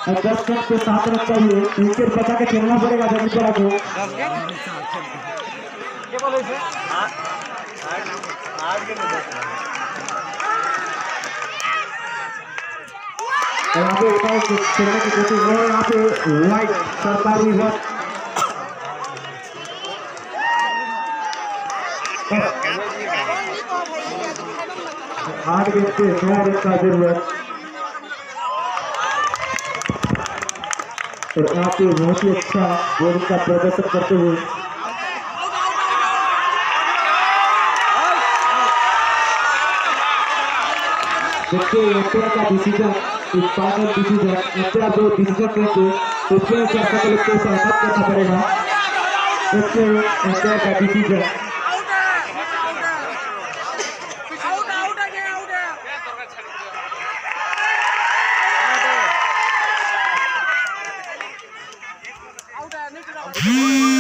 Adjustment के साथ रखना चाहिए, विकेट बचा के खेलना पड़ेगा जमीन पर आके। यहाँ पे खेलने की कोशिश है, यहाँ पे वाइट सरकारी रन। आठ गेंद पे 9 रन का जरूरत। और यहाँ पे बहुत ही अच्छा बॉलिंग का प्रदर्शन करते हुए देखते एम्पायर का डिसीजन, इस फाइनल डिसीजन एम्पायर जो डिसीजन देंगे उसके हिसाब से लोग को सहमत करना पड़ेगा। देखते एम्पायर का डिसीजन। Out